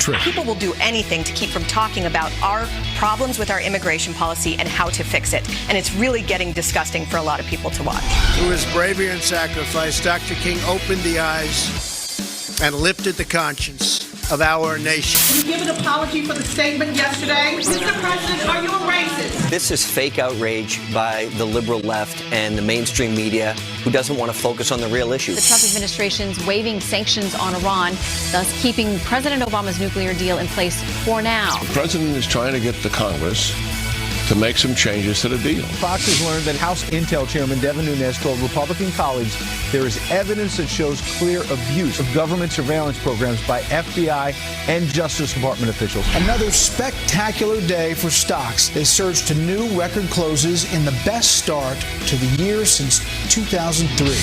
country. People will do anything to keep from talking about our problems with our immigration policy and how to fix it. And it's really getting disgusting for a lot of people to watch. Through his bravery and sacrifice, Dr. King opened the eyes and lifted the conscience of our nation. Can you give an apology for the statement yesterday? Mr. President, are you a racist? This is fake outrage by the liberal left and the mainstream media who doesn't want to focus on the real issues. The Trump administration's waiving sanctions on Iran, thus keeping President Obama's nuclear deal in place for now. The president is trying to get the Congress to make some changes to the deal. Fox has learned that House Intel Chairman Devin Nunes told Republican colleagues there is evidence that shows clear abuse of government surveillance programs by FBI and Justice Department officials. Another spectacular day for stocks. They surged to new record closes in the best start to the year since 2003.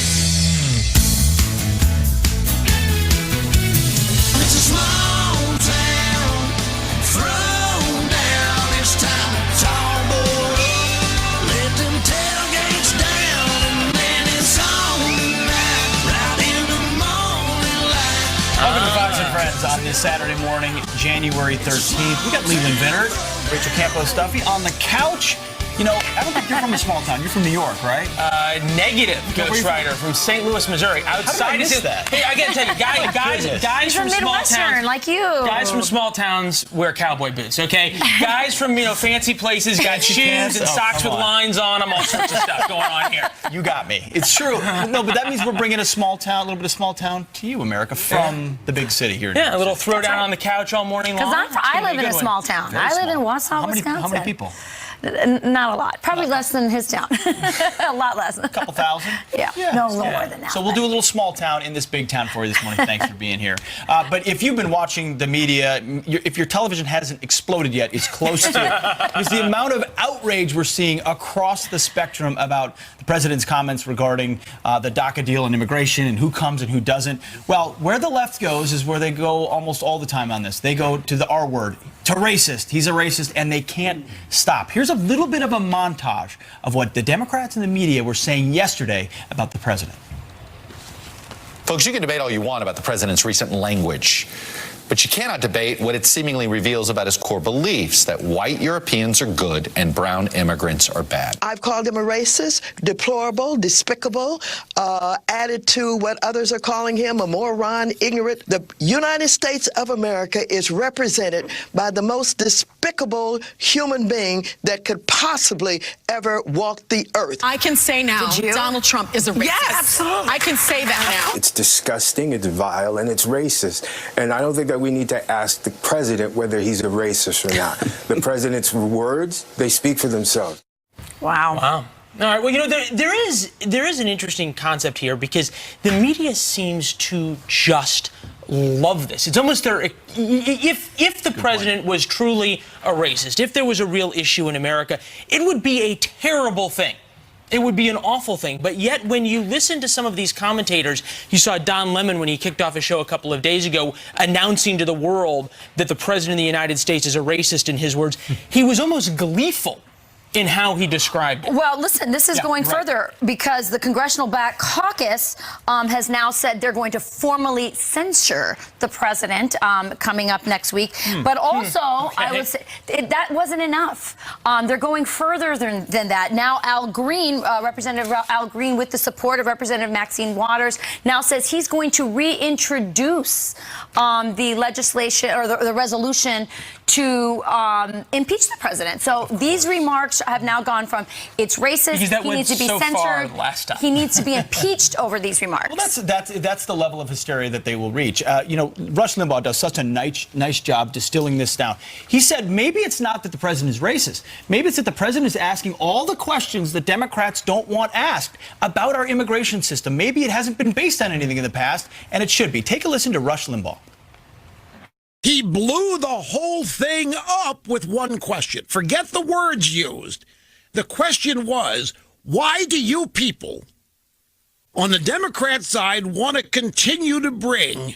Welcome to Fox and Friends on this Saturday morning, January 13th. We got Leland Vinner, Rachel Campo-Stuffy on the couch. You know, I don't think you're from a small town. You're from New York, right? Negative, Ghost Rider, from St. Louis, Missouri. Outside of that. Hey, I gotta tell you, guys from small Midwestern, towns, like you. Guys from small towns wear cowboy boots, okay? Guys from, fancy places got shoes and socks with lines on them, all sorts of stuff going on here. You got me. It's true. No, but that means we're bringing a little bit of small town to you, America, from the big city here. Yeah, a little throwdown on the couch all morning long. Because I live in a small town. I live in Wausau, Wisconsin. How many people? Not a lot. Probably less than his town. A lot less. A couple thousand? Yeah. No, more than that. So we'll do a little small town in this big town for you this morning. Thanks for being here. But if you've been watching the media, if your television hasn't exploded yet, it's close to it. Because the amount of outrage we're seeing across the spectrum about the president's comments regarding the DACA deal and immigration and who comes and who doesn't. Well, where the left goes is where they go almost all the time on this. They go to the R word, to racist. He's a racist, and they can't stop. Here's a little bit of a montage of what the Democrats and the media were saying yesterday about the president. Folks, you can debate all you want about the president's recent language, but you cannot debate what it seemingly reveals about his core beliefs, that white Europeans are good and brown immigrants are bad. I've called him a racist, deplorable, despicable, added to what others are calling him, a moron, ignorant. The United States of America is represented by the most despicable human being that could possibly ever walk the earth. I can say now Donald Trump is a racist. Yes, absolutely. I can say that now. It's disgusting, it's vile, and it's racist. And I don't think that we need to ask the president whether he's a racist or not. The president's words, they speak for themselves. Wow. All right. Well, there is an interesting concept here because the media seems to just love this. It's almost if the president was truly a racist, if there was a real issue in America, it would be a terrible thing. It would be an awful thing. But yet, when you listen to some of these commentators, you saw Don Lemon when he kicked off a show a couple of days ago announcing to the world that the president of the United States is a racist, in his words. He was almost gleeful in how he described it. Well, listen, this is going further because the Congressional Black Caucus has now said they're going to formally censure the president coming up next week. But also, I would say that wasn't enough. They're going further than that. Now, Al Green, Representative Al Green, with the support of Representative Maxine Waters, now says he's going to reintroduce the legislation or the resolution to impeach the president. So these remarks have now gone from it's racist, he needs to be censored, he needs to be impeached over these remarks. Well, that's the level of hysteria that they will reach. Rush Limbaugh does such a nice job distilling this down. He said maybe it's not that the president is racist. Maybe it's that the president is asking all the questions that Democrats don't want asked about our immigration system. Maybe it hasn't been based on anything in the past, and it should be. Take a listen to Rush Limbaugh. He blew the whole thing up with one question. Forget the words used. The question was, why do you people on the Democrat side want to continue to bring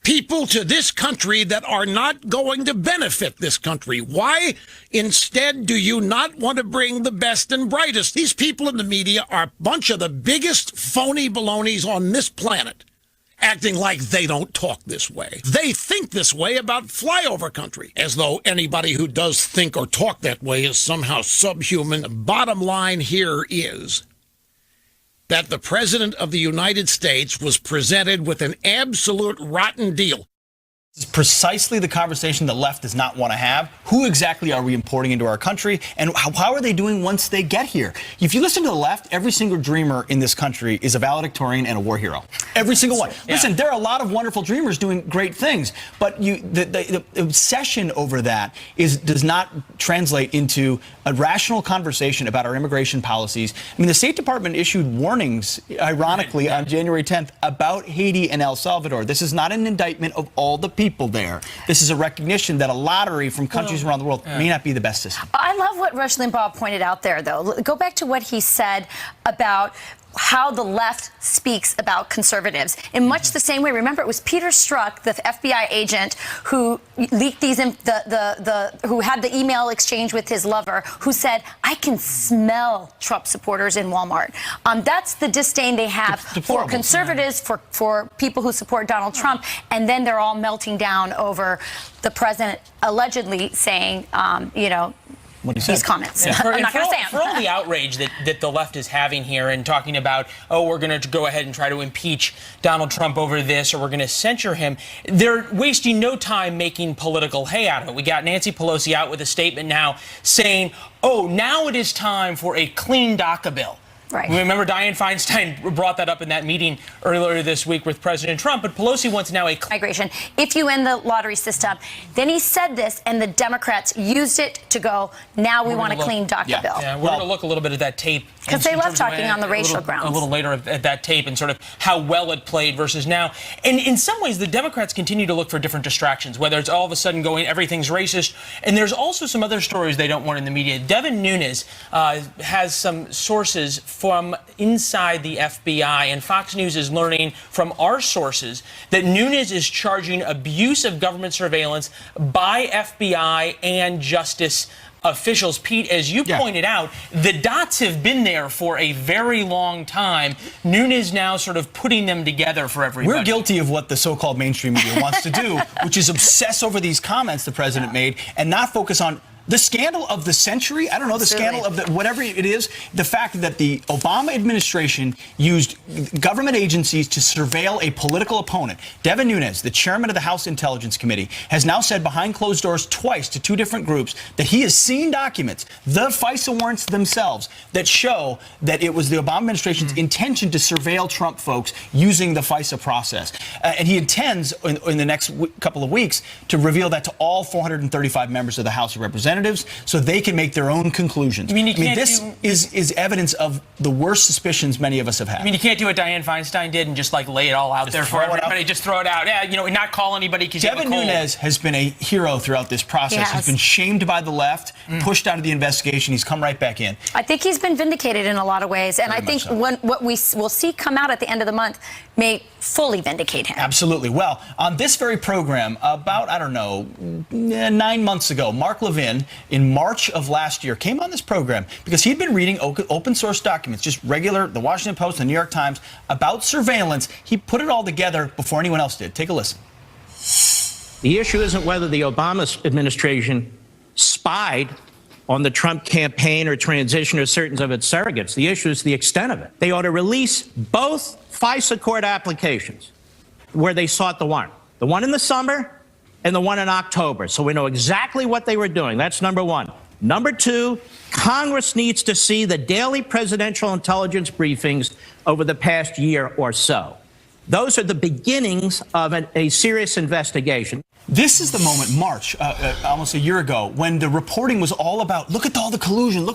people to this country that are not going to benefit this country? Why instead do you not want to bring the best and brightest? These people in the media are a bunch of the biggest phony balonies on this planet. acting like they don't talk this way. They think this way about flyover country, as though anybody who does think or talk that way is somehow subhuman. Bottom line here is that the President of the United States was presented with an absolute rotten deal. This is precisely the conversation the left does not want to have. Who exactly are we importing into our country, and how are they doing once they get here? If you listen to the left, every single dreamer in this country is a valedictorian and a war hero. Every single one. Yeah. Listen, there are a lot of wonderful dreamers doing great things, but the obsession over that does not translate into a rational conversation about our immigration policies. I mean, the State Department issued warnings, ironically, on January 10th about Haiti and El Salvador. This is not an indictment of all the people there. This is a recognition that a lottery from countries around the world may not be the best system. I love what Rush Limbaugh pointed out there, though. Go back to what he said about how the left speaks about conservatives in much the same way. Remember, it was Peter Strzok, the FBI agent, who leaked these, who had the email exchange with his lover, who said, "I can smell Trump supporters in Walmart." That's the disdain they have for conservatives, for people who support Donald Trump, and then they're all melting down over the president allegedly saying, these comments. Yeah. I'm not going to say them. For all the outrage that the left is having here and talking about, we're going to go ahead and try to impeach Donald Trump over this, or we're going to censure him, they're wasting no time making political hay out of it. We got Nancy Pelosi out with a statement now saying, now it is time for a clean DACA bill. Right. Remember, Dianne Feinstein brought that up in that meeting earlier this week with President Trump, but Pelosi wants now a migration. If you end the lottery system, then he said this, and the Democrats used it to go, now we want a clean DACA bill. Yeah, we're going to look a little bit at that tape. Because they love talking on the racial grounds. A little later at that tape and sort of how well it played versus now. And in some ways, the Democrats continue to look for different distractions, whether it's all of a sudden going, everything's racist. And there's also some other stories they don't want in the media. Devin Nunes has some sources from inside the FBI, and Fox News is learning from our sources that Nunes is charging abuse of government surveillance by FBI and Justice officials. Pete, as you pointed out, the dots have been there for a very long time. Nunes now sort of putting them together for everybody. We're guilty of what the so-called mainstream media wants to do, which is obsess over these comments the president made and not focus on the scandal of the century. I don't know, the scandal of whatever it is. The fact that the Obama administration used government agencies to surveil a political opponent. Devin Nunes, the chairman of the House Intelligence Committee, has now said behind closed doors twice to two different groups that he has seen documents, the FISA warrants themselves, that show that it was the Obama administration's intention to surveil Trump folks using the FISA process. And he intends in the next couple of weeks to reveal that to all 435 members of the House of Representatives, so they can make their own conclusions. This is evidence of the worst suspicions many of us have had. I mean, you can't do what Dianne Feinstein did and just lay it all out there for everybody. Just throw it out. Yeah, not call anybody because Devin Nunes has been a hero throughout this process. He's been shamed by the left, pushed out of the investigation. He's come right back in. I think he's been vindicated in a lot of ways, and I think what we will see come out at the end of the month may fully vindicate him. Absolutely. Well, on this very program, about, 9 months ago, Mark Levin, in March of last year, came on this program because he'd been reading open source documents, just regular, the Washington Post, the New York Times, about surveillance. He put it all together before anyone else did. Take a listen. The issue isn't whether the Obama administration spied on the Trump campaign or transition or certain of its surrogates. The issue is the extent of it. They ought to release both FISA court applications where they sought the warrant. The one in the summer and the one in October. So we know exactly what they were doing. That's number one. Number two, Congress needs to see the daily presidential intelligence briefings over the past year or so. Those are the beginnings of a serious investigation. This is the moment, March, almost a year ago, when the reporting was all about, look at all the collusion,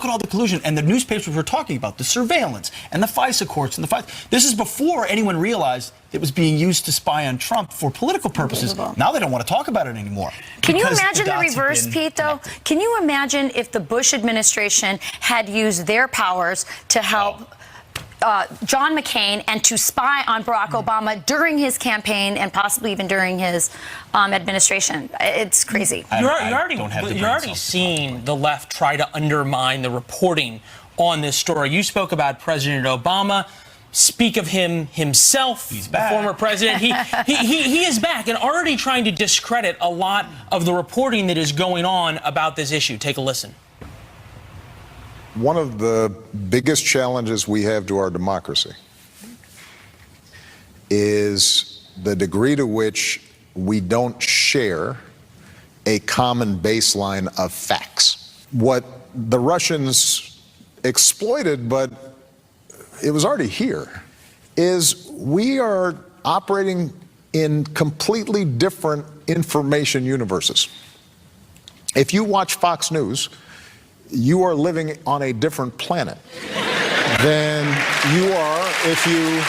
and the newspapers were talking about the surveillance and the FISA courts and the FISA. This is before anyone realized it was being used to spy on Trump for political purposes. Now they don't want to talk about it anymore. Can you imagine the reverse, Pete, though? Can you imagine if the Bush administration had used their powers to help John McCain and to spy on Barack Obama during his campaign and possibly even during his administration? It's crazy. You're already seeing the left try to undermine the reporting on this story. You spoke about President Obama. speak of him himself, the former president. He is back and already trying to discredit a lot of the reporting that is going on about this issue. Take a listen. One of the biggest challenges we have to our democracy is the degree to which we don't share a common baseline of facts. What the Russians exploited, but it was already here, is we are operating in completely different information universes. If you watch Fox News, you are living on a different planet than you are if you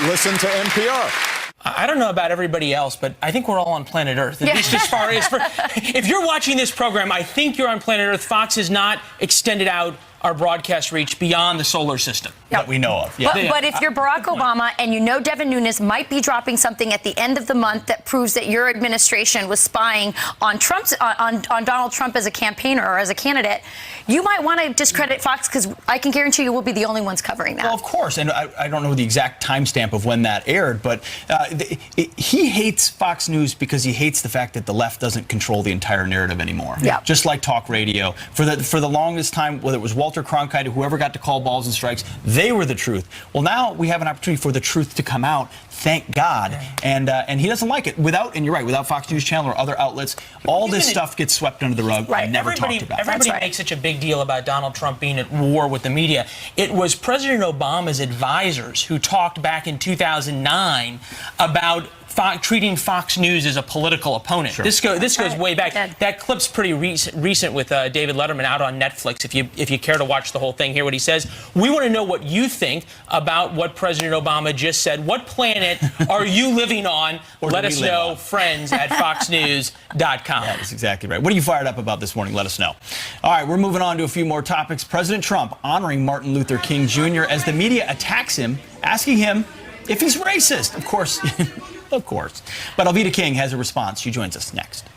listen to NPR. I don't know about everybody else, but I think we're all on planet Earth. At least as far as if you're watching this program, I think you're on planet Earth. Fox has not extended out our broadcast reach beyond the solar system that we know of. But if you're Barack Obama and you know Devin Nunes might be dropping something at the end of the month that proves that your administration was spying on on Donald Trump as a campaigner or as a candidate, you might want to discredit Fox, because I can guarantee you we'll be the only ones covering that. Well, of course, and I don't know the exact timestamp of when that aired, but he hates Fox News because he hates the fact that the left doesn't control the entire narrative anymore. Yeah. Just like talk radio. For the longest time, whether it was Walter Cronkite or whoever got to call balls and strikes, they were the truth. Well, now we have an opportunity for the truth to come out. Thank God. And he doesn't like it. And you're right, without Fox News Channel or other outlets, all this stuff gets swept under the rug and never talked about. Everybody makes such a big deal about Donald Trump being at war with the media. It was President Obama's advisors who talked back in 2009 about treating Fox News as a political opponent. Sure. This goes way back. That clip's pretty recent with David Letterman out on Netflix. If you care to watch the whole thing, hear what he says. We want to know what you think about what President Obama just said. What planet are you living on? Let us know, friends at foxnews.com. That's exactly right. What are you fired up about this morning? Let us know. All right, we're moving on to a few more topics. President Trump honoring Martin Luther King Jr. as the media attacks him, asking him if he's racist. Of course. Of course. But Alveda King has a response. She joins us next.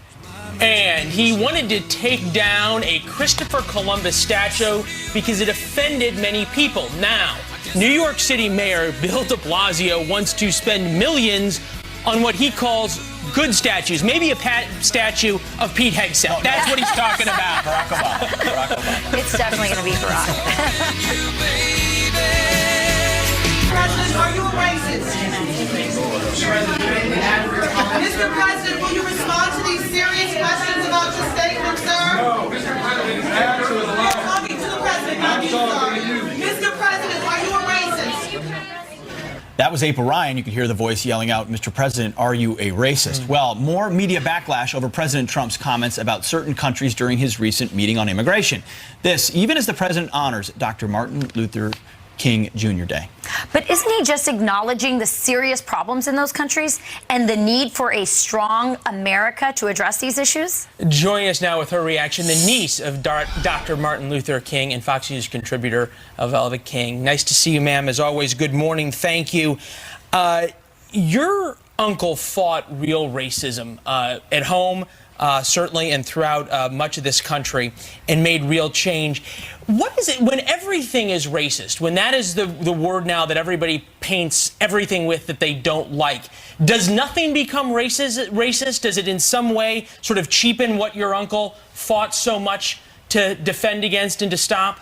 And he wanted to take down a Christopher Columbus statue because it offended many people. Now, New York City Mayor Bill de Blasio wants to spend millions on what he calls good statues. Maybe a statue of Pete Hegseth. That's what he's talking about. Barack Obama. It's definitely going to be Barack. President, are you a racist? Mr. President, will you respond to these serious questions about your statement, sir? No, Mr. President, I'm talking to the president, not you, sir. Mr. President, are you a racist? That was April Ryan. You could hear the voice yelling out, Mr. President, are you a racist? Well, more media backlash over President Trump's comments about certain countries during his recent meeting on immigration. This, even as the president honors Dr. Martin Luther King Jr. Day. But isn't he just acknowledging the serious problems in those countries and the need for a strong America to address these issues? Joining us now with her reaction, the niece of Dr. Martin Luther King and Fox News contributor Alveda King. Nice to see you, ma'am. As always, good morning. Thank you. Your uncle fought real racism at home, certainly, and throughout much of this country, and made real change. What is it when everything is racist, when that is the word now that everybody paints everything with that they don't like? Does nothing become racist? Does it in some way sort of cheapen what your uncle fought so much to defend against and to stop?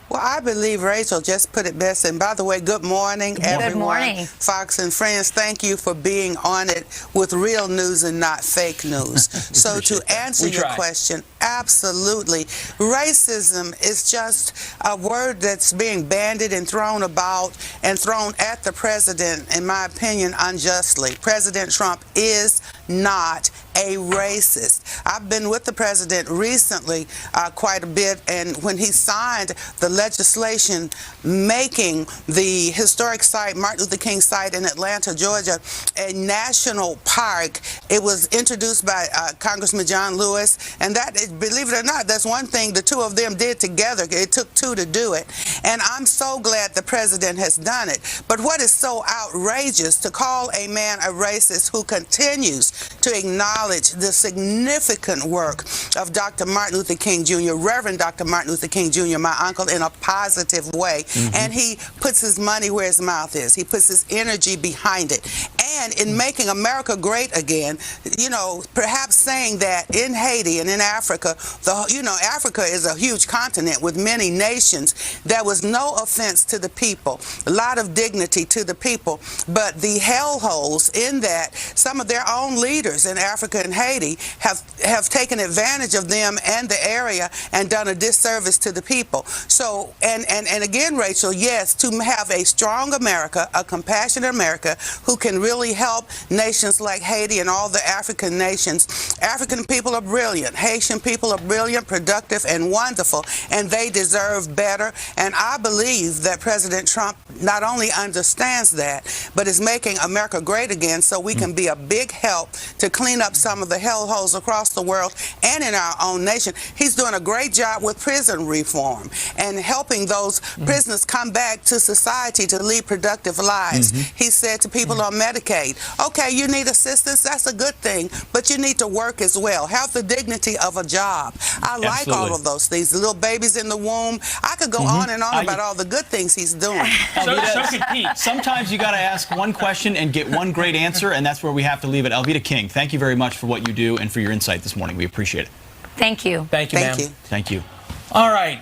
Well, I believe Rachel just put it best. And by the way, good morning, everyone. Good morning. Fox and friends, thank you for being on it with real news and not fake news. So to answer your question, absolutely. Racism is just a word that's being bandied and thrown about and thrown at the president, in my opinion, unjustly. President Trump is not a racist. I've been with the president recently quite a bit, and when he signed the legislation making the historic site, Martin Luther King site in Atlanta, Georgia, a national park, it was introduced by Congressman John Lewis, and that, believe it or not, that's one thing the two of them did together. It took two to do it, and I'm so glad the president has done it. But what is so outrageous, to call a man a racist who continues to acknowledge the significant work of Dr. Martin Luther King Jr., Reverend Dr. Martin Luther King Jr., my uncle, in a positive way. And he puts his money where his mouth is. He puts his energy behind it. And in making America great again, you know, perhaps saying that in Haiti and in Africa, Africa is a huge continent with many nations. There was no offense to the people, a lot of dignity to the people, but the hellholes in that, some of their own leaders in Africa and Haiti have taken advantage of them and the area and done a disservice to the people. So, and again, Rachel, yes, to have a strong America, a compassionate America who can really help nations like Haiti and all the African nations. African people are brilliant. Haitian people are brilliant, productive, and wonderful, and they deserve better. And I believe that President Trump not only understands that, but is making America great again so we can be a big help to clean up some of the hellholes across the world and in our own nation. He's doing a great job with prison reform and helping those prisoners come back to society to lead productive lives. He said to people on Medicaid, okay, you need assistance, that's a good thing, but you need to work as well. Have the dignity of a job. I like all of those things. The little babies in the womb. I could go on and on about all the good things he's doing. So could Pete. Sometimes you got to ask one question and get one great answer, and that's where we have to leave it. Alveda King, thank you very much for what you do and for your insight this morning. We appreciate it. Thank you. Thank you, ma'am. Thank you. All right.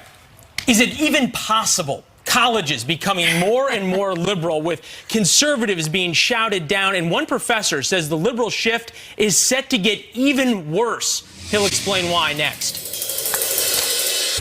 Is it even possible colleges becoming more and more liberal with conservatives being shouted down? And one professor says the liberal shift is set to get even worse. He'll explain why next.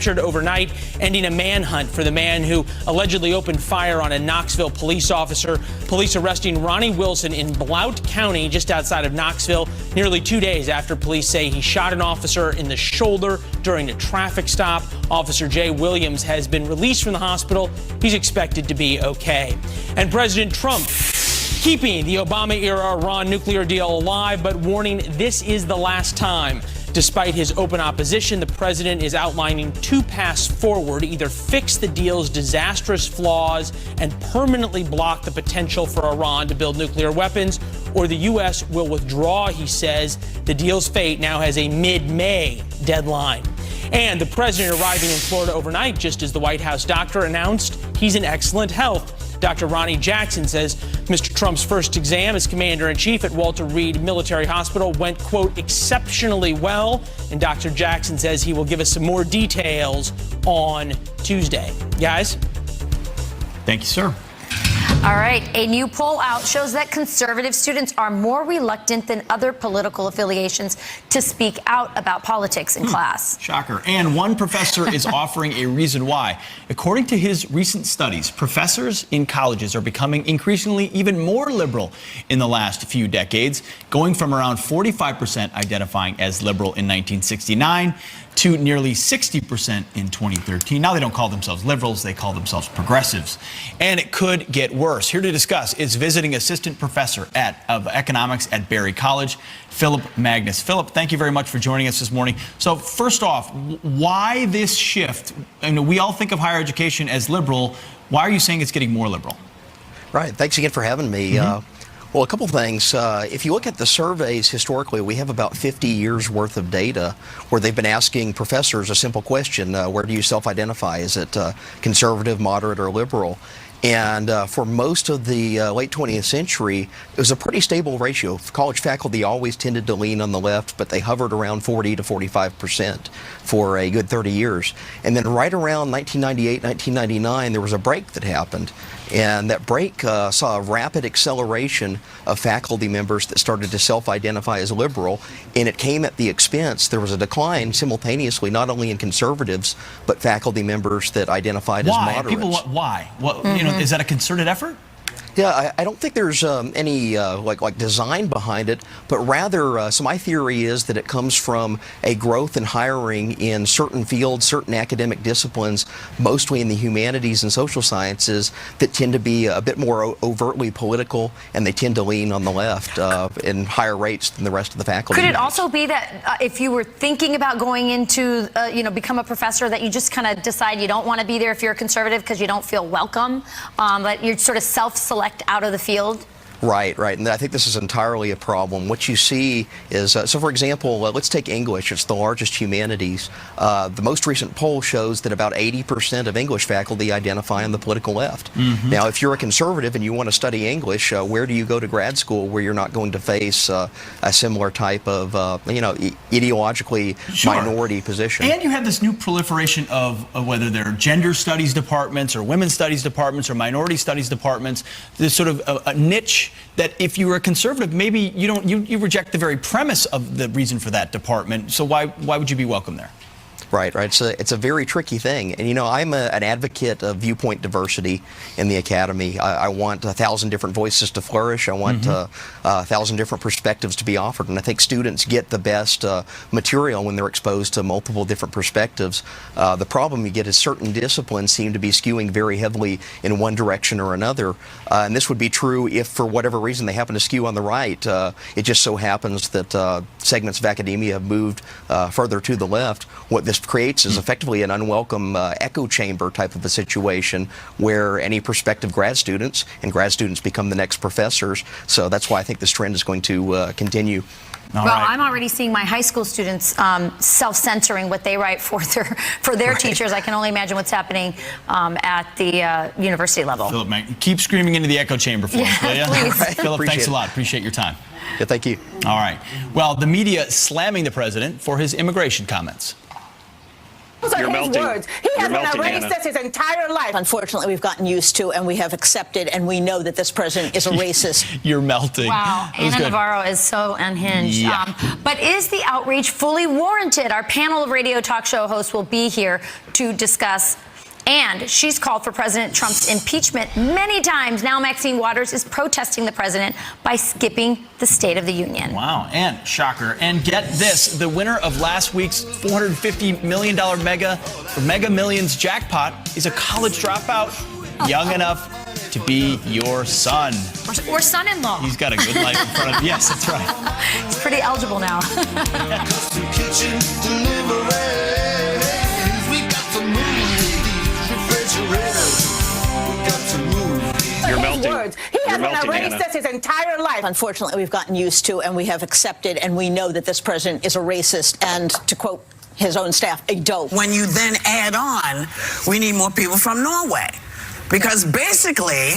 Overnight, ending a manhunt for the man who allegedly opened fire on a Knoxville police officer. Police arresting Ronnie Wilson in Blount County, just outside of Knoxville, nearly 2 days after police say he shot an officer in the shoulder during a traffic stop. Officer Jay Williams has been released from the hospital. He's expected to be okay. And President Trump keeping the Obama-era Iran nuclear deal alive, but warning this is the last time. Despite his open opposition, the president is outlining two paths forward: either fix the deal's disastrous flaws and permanently block the potential for Iran to build nuclear weapons, or the U.S. will withdraw, he says. The deal's fate now has a mid-May deadline. And the president arriving in Florida overnight, just as the White House doctor announced he's in excellent health. Dr. Ronnie Jackson says Mr. Trump's first exam as commander-in-chief at Walter Reed Military Hospital went, quote, exceptionally well. And Dr. Jackson says he will give us some more details on Tuesday. Guys? Thank you, sir. All right. A new poll out shows that conservative students are more reluctant than other political affiliations to speak out about politics in class. Shocker. And one professor is offering a reason why. According to his recent studies, professors in colleges are becoming increasingly even more liberal in the last few decades, going from around 45% identifying as liberal in 1969 to nearly 60% in 2013. Now they don't call themselves liberals, they call themselves progressives. And it could get worse. Here to discuss is visiting assistant professor of economics at Berry College, Philip Magnus. Philip, thank you very much for joining us this morning. So first off, why this shift? I mean, we all think of higher education as liberal. Why are you saying it's getting more liberal? Right. Thanks again for having me. Well, a couple things. If you look at the surveys historically, we have about 50 years worth of data where they've been asking professors a simple question: where do you self-identify? Is it conservative, moderate, or liberal? And for most of the late 20th century, it was a pretty stable ratio. College faculty always tended to lean on the left, but they hovered around 40 to 45% for a good 30 years. And then right around 1998, 1999, there was a break that happened. And that break saw a rapid acceleration of faculty members that started to self-identify as liberal, and it came at the expense. There was a decline simultaneously, not only in conservatives, but faculty members that identified as moderates. People, why? What, you know, is that a concerted effort? Yeah, I don't think there's any like design behind it, but rather, so my theory is that it comes from a growth in hiring in certain fields, certain academic disciplines, mostly in the humanities and social sciences, that tend to be a bit more overtly political, and they tend to lean on the left in higher rates than the rest of the faculty. Could it also be that if you were thinking about going into, become a professor, that you just kind of decide you don't want to be there if you're a conservative because you don't feel welcome, but you're sort of self-select out of the field? Right, right. And I think this is entirely a problem. What you see is, so for example, let's take English. It's the largest humanities. The most recent poll shows that about 80% of English faculty identify on the political left. Now, if you're a conservative and you want to study English, where do you go to grad school where you're not going to face a similar type of, ideologically minority position? And you have this new proliferation of whether they're gender studies departments or women's studies departments or minority studies departments. There's sort of a niche that if you were a conservative, maybe you reject the very premise of the reason for that department. So why would you be welcome there? Right, right. It's a very tricky thing. And, I'm an advocate of viewpoint diversity in the academy. I want 1,000 different voices to flourish. I want 1,000 different perspectives to be offered. And I think students get the best material when they're exposed to multiple different perspectives. The problem you get is certain disciplines seem to be skewing very heavily in one direction or another. And this would be true if, for whatever reason, they happen to skew on the right. It just so happens that segments of academia have moved further to the left. What this creates is effectively an unwelcome echo chamber type of a situation where any prospective grad students become the next professors. So that's why I think this trend is going to continue. I'm already seeing my high school students self-censoring what they write for their teachers. I can only imagine what's happening at the university level. Philip, man, keep screaming into the echo chamber for us, will you? Please. Philip, thanks a lot. Appreciate your time. Yeah, thank you. All right. Well, the media slamming the president for his immigration comments. Those are his words. He has been a racist his entire life. Unfortunately, we've gotten used to and we have accepted and we know that this president is a racist. You're melting. Wow, Anna Navarro is so unhinged. Yeah. But is the outrage fully warranted? Our panel of radio talk show hosts will be here to discuss. And she's called for President Trump's impeachment many times. Now Maxine Waters is protesting the president by skipping the State of the Union. Wow, and shocker. And get this, the winner of last week's $450 million Mega Millions jackpot is a college dropout, young enough to be your son. Or son-in-law. He's got a good life in front of him. Yes, that's right. He's pretty eligible now. You're melting. Words. He has been a racist his entire life. Unfortunately, we've gotten used to and we have accepted and we know that this president is a racist and, to quote his own staff, a dope. When you then add on, we need more people from Norway. Because basically,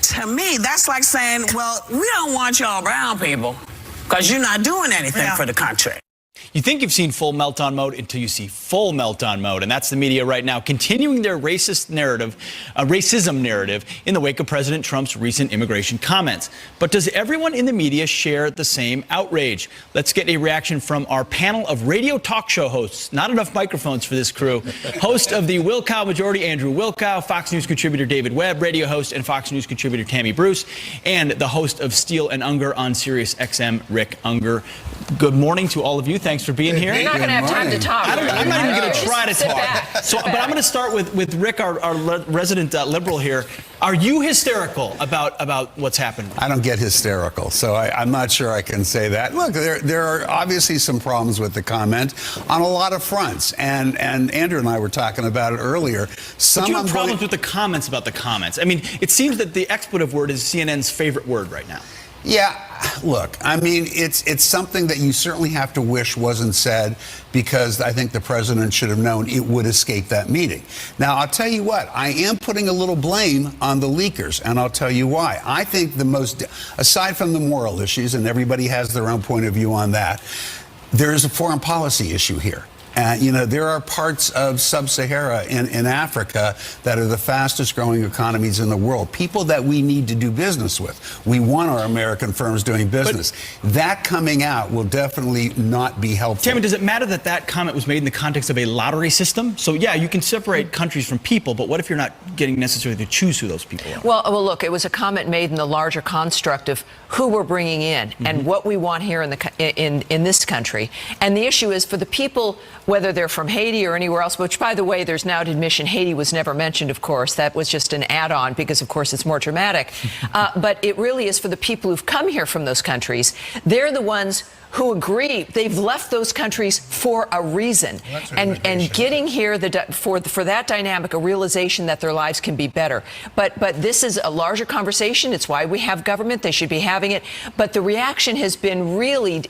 to me, that's like saying, well, we don't want y'all brown people because you're not doing anything for the country. You think you've seen full meltdown mode until you see full meltdown mode. And that's the media right now, continuing their racism narrative in the wake of President Trump's recent immigration comments. But does everyone in the media share the same outrage? Let's get a reaction from our panel of radio talk show hosts. Not enough microphones for this crew. Host of the Wilkow Majority, Andrew Wilkow, Fox News contributor David Webb, radio host and Fox News contributor Tammy Bruce, and the host of Steele and Unger on Sirius XM, Rick Unger. Good morning to all of you. Thanks for being here. You're not going to have time to talk. I'm not even going to try to Sit talk. back. So, but I'm going to start with Rick, our resident liberal here. Are you hysterical about what's happened? I don't get hysterical, so I'm not sure I can say that. Look, there are obviously some problems with the comment on a lot of fronts, and Andrew and I were talking about it earlier. But you have problems with the comments about the comments. I mean, it seems that the expletive word is CNN's favorite word right now. Yeah, look, I mean, it's something that you certainly have to wish wasn't said, because I think the president should have known it would escape that meeting. Now, I'll tell you what, I am putting a little blame on the leakers, and I'll tell you why. I think the most, aside from the moral issues, and everybody has their own point of view on that, there is a foreign policy issue here. There are parts of sub-Sahara in Africa that are the fastest growing economies in the world. People that we need to do business with. We want our American firms doing business. That coming out will definitely not be helpful. Tammy, does it matter that comment was made in the context of a lottery system? So, yeah, you can separate countries from people, but what if you're not getting necessarily to choose who those people are? Well, look, it was a comment made in the larger construct of who we're bringing in and what we want here in this country. And the issue is for the people, whether they're from Haiti or anywhere else, which, by the way, there's now an admission Haiti was never mentioned, of course. That was just an add-on because, of course, it's more dramatic. But it really is for the people who've come here from those countries. They're the ones who agree. They've left those countries for a reason, and getting here for that dynamic, a realization that their lives can be better. But this is a larger conversation. It's why we have government. They should be having it. But the reaction has been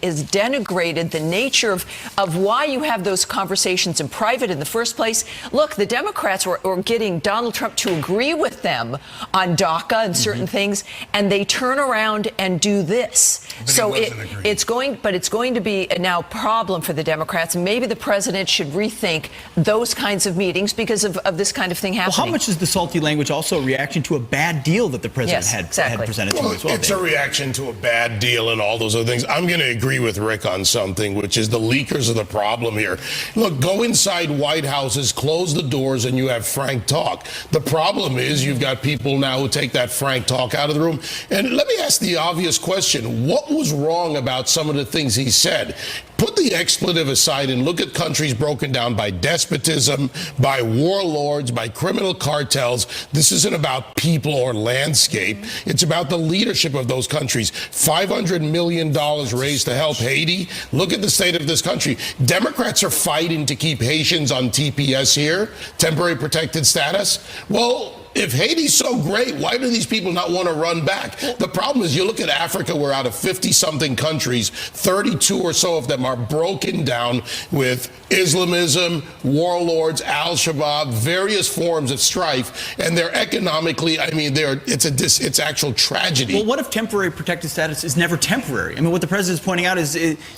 is denigrated the nature of why you have those conversations in private in the first place. Look, the Democrats were getting Donald Trump to agree with them on DACA and certain things, and they turn around and do this. So it's going to be now a problem for the Democrats. Maybe the president should rethink those kinds of meetings because of this kind of thing happening. Well, how much is the salty language also a reaction to a bad deal that the president had presented to him as well? It's a reaction to a bad deal and all those other things. I'm going to agree with Rick on something, which is the leakers are the problem here. Look, go inside White Houses, close the doors, and you have frank talk. The problem is you've got people now who take that frank talk out of the room. And let me ask the obvious question. What was wrong about some of the things he said? Put the expletive aside and look at countries broken down by despotism, by warlords, by criminal cartels. This isn't about people or landscape. It's about the leadership of those countries. $500 million raised to help Haiti. Look at the state of this country. Democrats are fighting to keep Haitians on TPS here, temporary protected status. Well, if Haiti's so great, why do these people not want to run back? The problem is you look at Africa, where out of 50-something countries, 32 or so of them are broken down with Islamism, warlords, Al-Shabaab, various forms of strife, and they're economically, it's actual tragedy. Well, what if temporary protected status is never temporary? I mean, what the president is pointing out is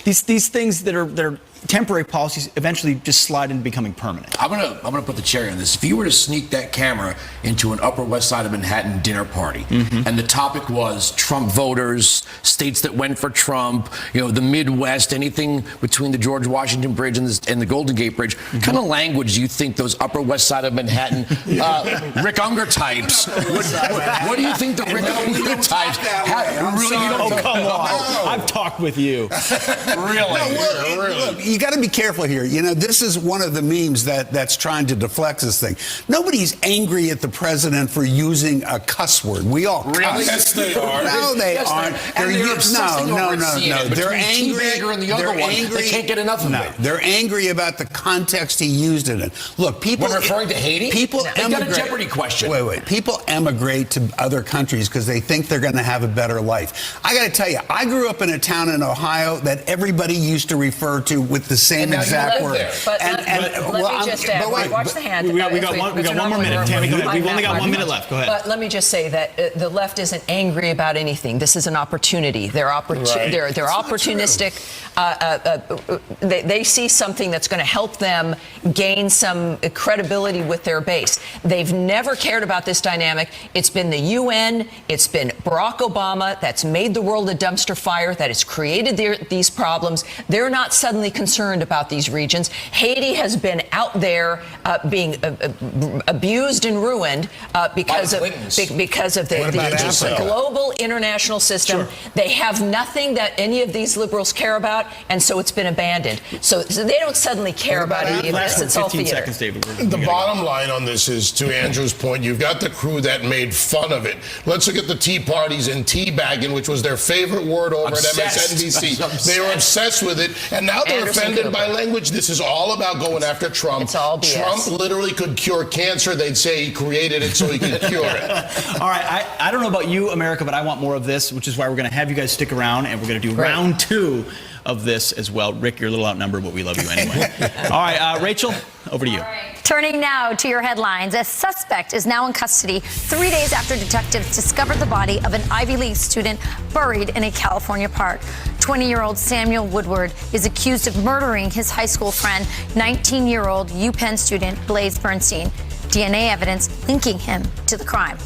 these things that are temporary policies eventually just slide into becoming permanent. I'm gonna put the cherry on this. If you were to sneak that camera into an Upper West Side of Manhattan dinner party, and the topic was Trump voters, states that went for Trump, the Midwest, anything between the George Washington Bridge and the Golden Gate Bridge, what kind of language do you think those Upper West Side of Manhattan Rick Unger types? What do you think the Rick Unger types? Come on! I've talked with you. Really? Look, you got to be careful here. This is one of the memes that's trying to deflect this thing. Nobody's angry at the president for using a cuss word. We all cuss. Really? Yes, they are. No, they aren't. No. They're angry. And the other one, they can't get enough of it. They're angry about the context he used it in. Look, people. When referring to Haiti, people got a Jeopardy question. Wait. People emigrate to other countries because they think they're going to have a better life. I got to tell you, I grew up in a town in Ohio that everybody used to refer to with the same exact word. But let me just add, watch the hand. We got one more minute. Tammy, go ahead. We've only got 1 minute left. Go ahead. But let me just say that the left isn't angry about anything. This is an opportunity. They're opportunistic. They see something that's going to help them gain some credibility with their base. They've never cared about this dynamic. It's been the UN, it's been Barack Obama that's made the world a dumpster fire, that has created these problems. They're not suddenly concerned about these regions. Haiti has been out there being abused and ruined because of the global international system. Sure. They have nothing that any of these liberals care about, and so it's been abandoned. So they don't suddenly care about any of this. It's all theater. Seconds, David. The bottom line on this is, to Andrew's point, you've got the crew that made fun of it. Let's look at the Tea Parties and teabagging, which was their favorite word over at MSNBC. They were obsessed with it, and now they're offended by language. This is all about going after Trump. It's all BS. Trump literally could cure cancer. They'd say he created it so he could cure it. All right, I don't know about you, America, but I want more of this, which is why we're going to have you guys stick around, and we're going to do round 2 of this as well. Rick, you're a little outnumbered, but we love you anyway. All right, Rachel, over to you. Turning now to your headlines. A suspect is now in custody 3 days after detectives discovered the body of an Ivy League student buried in a California park. 20-year-old Samuel Woodward is accused of murdering his high school friend, 19-year-old UPenn student Blaze Bernstein. DNA evidence linking him to the crime.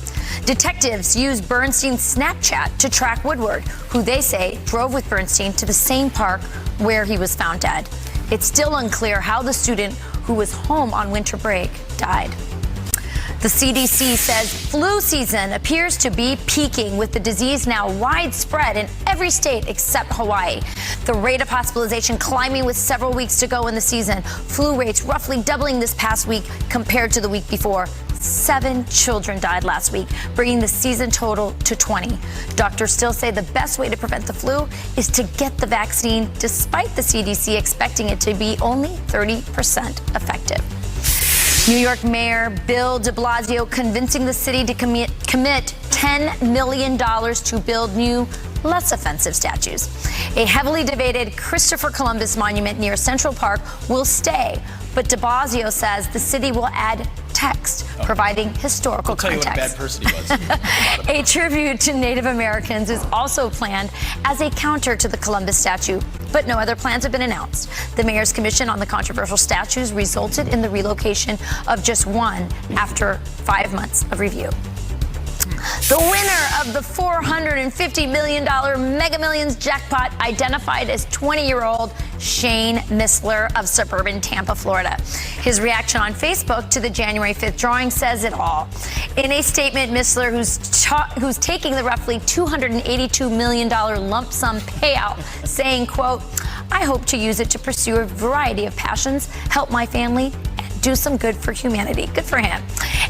Detectives used Bernstein's Snapchat to track Woodward, who they say drove with Bernstein to the same park where he was found dead. It's still unclear how the student, who was home on winter break, died. The CDC says flu season appears to be peaking, with the disease now widespread in every state except Hawaii. The rate of hospitalization climbing with several weeks to go in the season. Flu rates roughly doubling this past week compared to the week before. 7 children died last week, bringing the season total to 20. Doctors still say the best way to prevent the flu is to get the vaccine, despite the CDC expecting it to be only 30% effective. New York Mayor Bill de Blasio convincing the city to commit $10 million to build new, less offensive statues. A heavily debated Christopher Columbus monument near Central Park will stay, but de Blasio says the city will add text providing historical context. Tell you what a bad person he was. A tribute to Native Americans is also planned as a counter to the Columbus statue, but no other plans have been announced. The mayor's commission on the controversial statues resulted in the relocation of just one after 5 months of review. The winner of the $450 million Mega Millions jackpot identified as 20-year-old Shane Missler of suburban Tampa, Florida. His reaction on Facebook to the January 5th drawing says it all. In a statement, Missler, who's taking the roughly $282 million lump sum payout, saying, quote, "I hope to use it to pursue a variety of passions, help my family, and do some good for humanity." Good for him.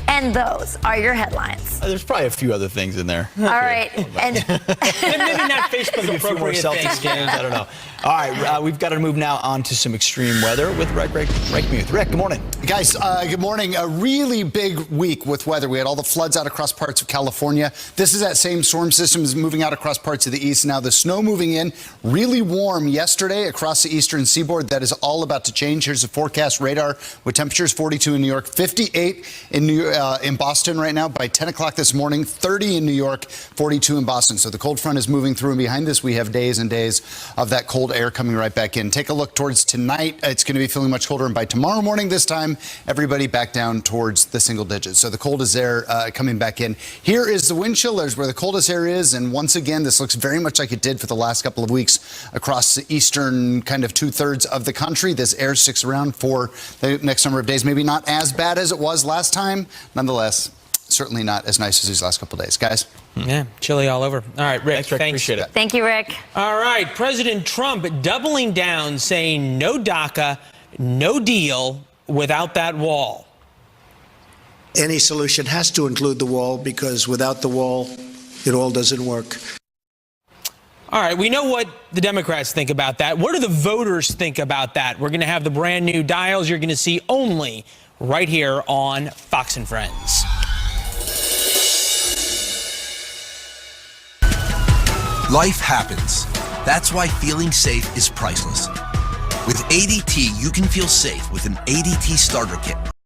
And those are your headlines. There's probably a few other things in there. All right. And Maybe not Facebook Maybe a few more appropriate Celtics things. games. I don't know. All right, we've got to move now on to some extreme weather with Rick Muth. Rick, good morning. Guys, good morning. A really big week with weather. We had all the floods out across parts of California. This is that same storm system is moving out across parts of the east. Now the snow moving in. Really warm yesterday across the eastern seaboard. That is all about to change. Here's the forecast radar with temperatures 42 in New York, 58 in Boston right now. By 10 o'clock this morning, 30 in New York, 42 in Boston. So the cold front is moving through, and behind this we have days and days of that cold air coming right back in. Take a look towards tonight. It's going to be feeling much colder, and by tomorrow morning this time, everybody back down towards the single digits. So the cold is there coming back in. Here is the wind chill. There's where the coldest air is, and once again, this looks very much like it did for the last couple of weeks across the eastern kind of 2/3 of the country. This air sticks around for the next number of days. Maybe not as bad as it was last time. Nonetheless, certainly not as nice as these last couple of days. Guys? Yeah, chilly all over. All right, Rick, thanks. Appreciate it. Thank you, Rick. All right, President Trump doubling down, saying no DACA, no deal without that wall. Any solution has to include the wall, because without the wall, it all doesn't work. All right, we know what the Democrats think about that. What do the voters think about that? We're going to have the brand new dials you're going to see only right here on Fox and Friends. Life happens. That's why feeling safe is priceless. With ADT, you can feel safe with an ADT starter kit.